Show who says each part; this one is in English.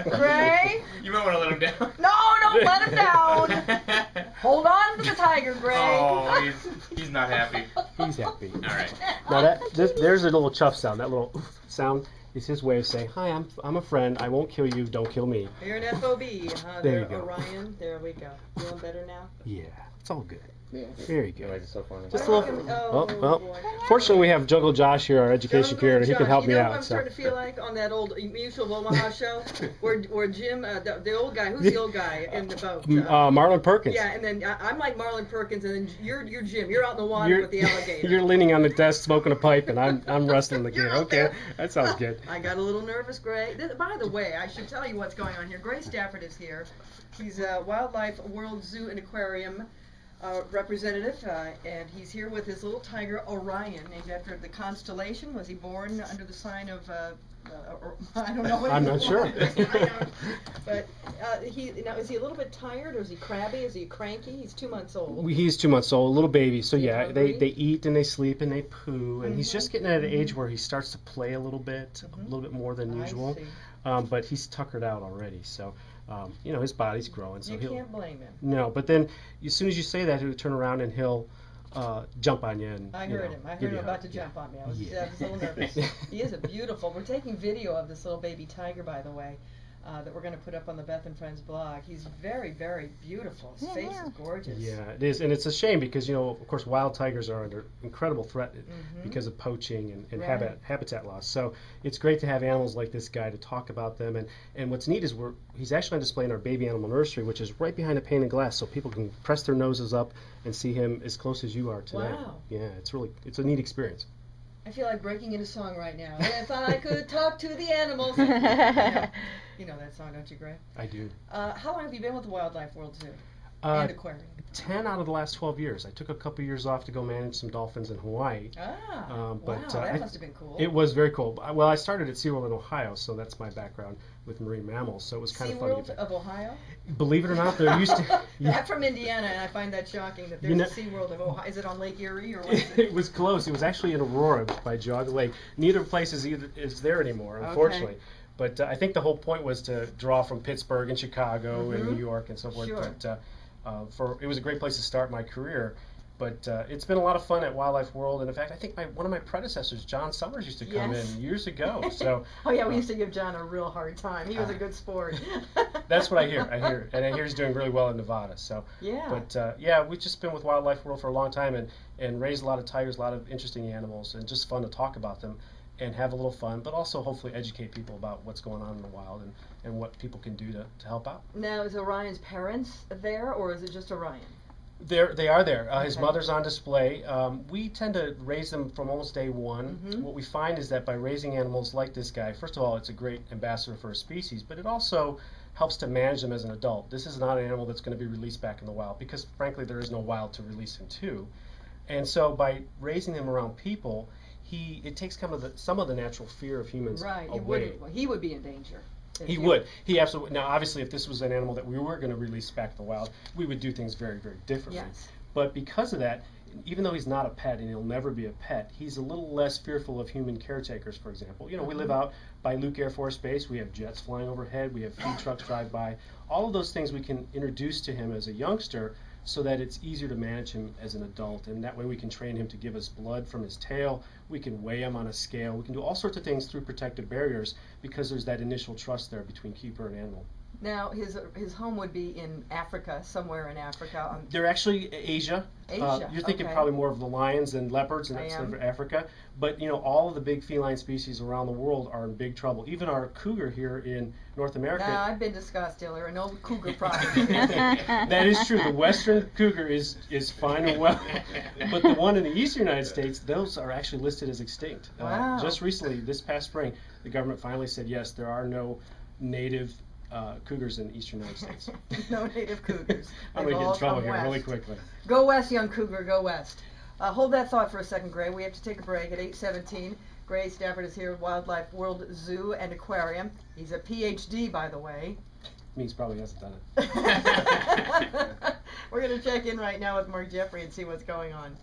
Speaker 1: Gray?
Speaker 2: You might want to let him down.
Speaker 1: No, don't let him down. Hold on to the tiger, Gray.
Speaker 2: Oh, he's not happy.
Speaker 3: He's happy.
Speaker 2: All right.
Speaker 3: Now there's a little chuff sound. That little oof sound is his way of saying, "Hi, I'm a friend. I won't kill you. Don't kill me."
Speaker 1: You're an FOB, huh?
Speaker 3: There you go.
Speaker 1: Orion. There we go. Feeling better now?
Speaker 3: Yeah, it's all good.
Speaker 4: Yeah.
Speaker 3: Very good.
Speaker 4: It's so funny.
Speaker 3: Just a little.
Speaker 1: Oh,
Speaker 3: Well,
Speaker 1: boy.
Speaker 3: fortunately we have Jungle Josh here, our education
Speaker 1: Jungle
Speaker 3: curator. He can
Speaker 1: Josh.
Speaker 3: help
Speaker 1: You
Speaker 3: me
Speaker 1: know
Speaker 3: out.
Speaker 1: what I'm
Speaker 3: So.
Speaker 1: starting to feel like on that old Mutual of Omaha show, where Jim, the old guy, who's the old guy in the boat?
Speaker 3: Marlon Perkins.
Speaker 1: Yeah, and then I'm like Marlon Perkins, and then you're Jim. You're out in the water with the alligator.
Speaker 3: You're leaning on the desk smoking a pipe, and I'm wrestling the kid.
Speaker 1: You're out
Speaker 3: Okay,
Speaker 1: there.
Speaker 3: that sounds good.
Speaker 1: I got a little nervous, Gray. By the way, I should tell you what's going on here. Gray Stafford is here. He's a Wildlife World Zoo and Aquarium representative, and he's here with his little tiger Orion, named after the constellation. Was he born under the sign of? I don't know. What
Speaker 3: I'm not sure.
Speaker 1: But now is he a little bit tired, or is he crabby? Is he cranky? He's 2 months old.
Speaker 3: He's 2 months old, a little baby. So
Speaker 1: He's
Speaker 3: yeah,
Speaker 1: hungry?
Speaker 3: they eat and they sleep and they poo, and he's just getting at an age where he starts to play a little bit more than usual. But he's tuckered out already, so his body's growing. So
Speaker 1: you can't blame him.
Speaker 3: No, but then as soon as you say that, he'll turn around and he'll jump on you. And,
Speaker 1: I heard him. I heard him about to jump on me. I was a little nervous. He is a beautiful. We're taking video of this little baby tiger, by the way, that we're going to put up on the Beth and Friends blog. He's very, very beautiful. His face is gorgeous.
Speaker 3: Yeah, it is, and it's a shame because of course, wild tigers are under incredible threat because of poaching and habitat loss. So it's great to have animals like this guy to talk about them. And what's neat is he's actually on display in our baby animal nursery, which is right behind a pane of glass, so people can press their noses up and see him as close as you are today.
Speaker 1: Wow.
Speaker 3: Yeah, it's a neat experience.
Speaker 1: I feel like breaking into song right now. If I could talk to the animals. You know that song, don't you, Gray?
Speaker 3: I do.
Speaker 1: How long have you been with the Wildlife World Zoo and Aquarium?
Speaker 3: 10 out of the last 12 years. I took a couple years off to go manage some dolphins in Hawaii.
Speaker 1: Wow, that must have been cool.
Speaker 3: It was very cool. Well, I started at SeaWorld in Ohio, so that's my background with marine mammals. So it was kind of fun.
Speaker 1: SeaWorld of Ohio?
Speaker 3: Believe it or not, there used to.
Speaker 1: Yeah. I'm from Indiana, and I find that shocking that there's a SeaWorld of Ohio. Is it on Lake Erie or what is it?
Speaker 3: It was close. It was actually in Aurora by Geauga Lake. Neither place is there anymore, unfortunately. Okay. But I think the whole point was to draw from Pittsburgh and Chicago and New York and so forth.
Speaker 1: Sure.
Speaker 3: But it was a great place to start my career. But it's been a lot of fun at Wildlife World, and in fact, I think one of my predecessors, John Summers, used to come in years ago. So.
Speaker 1: Oh yeah, we used to give John a real hard time. He was a good sport.
Speaker 3: That's what I hear. And I hear he's doing really well in Nevada. So.
Speaker 1: Yeah.
Speaker 3: But we've just been with Wildlife World for a long time and raised a lot of tigers, a lot of interesting animals, and just fun to talk about them and have a little fun, but also hopefully educate people about what's going on in the wild and what people can do to help out.
Speaker 1: Now, is Orion's parents there, or is it just Orion?
Speaker 3: They are there. His mother's on display. We tend to raise them from almost day one. What we find is that by raising animals like this guy, first of all, it's a great ambassador for a species, but it also helps to manage them as an adult. This is not an animal that's going to be released back in the wild because, frankly, there is no wild to release him to. And so by raising him around people, it takes some of the natural fear of humans away.
Speaker 1: He would be in danger.
Speaker 3: He would. He absolutely. Now, obviously, if this was an animal that we were going to release back to the wild, we would do things very, very differently.
Speaker 1: Yes.
Speaker 3: But because of that, even though he's not a pet and he'll never be a pet, he's a little less fearful of human caretakers, for example. We live out by Luke Air Force Base. We have jets flying overhead. We have feed trucks drive by. All of those things we can introduce to him as a youngster so that it's easier to manage him as an adult. And that way we can train him to give us blood from his tail. We can weigh him on a scale. We can do all sorts of things through protective barriers because there's that initial trust there between keeper and animal.
Speaker 1: Now, his home would be in Africa, somewhere in Africa.
Speaker 3: They're actually Asia. You're thinking probably more of the lions and leopards, and that's for Africa. But all of the big feline species around the world are in big trouble. Even our cougar here in North America.
Speaker 1: Now, I've been to Scottsdale. An old cougar problem.
Speaker 3: That is true. The western cougar is fine and well, but the one in the eastern United States, those are actually listed as extinct.
Speaker 1: Wow.
Speaker 3: Just recently, this past spring, the government finally said yes, there are no native cougars in the eastern United States.
Speaker 1: No native cougars.
Speaker 3: I'm going to get in trouble here really quickly.
Speaker 1: Go west, young cougar, go west. Hold that thought for a second, Gray. We have to take a break at 8:17. Gray Stafford is here at Wildlife World Zoo and Aquarium. He's a PhD, by the way.
Speaker 3: Means probably hasn't done it.
Speaker 1: We're going to check in right now with Mark Jeffrey and see what's going on.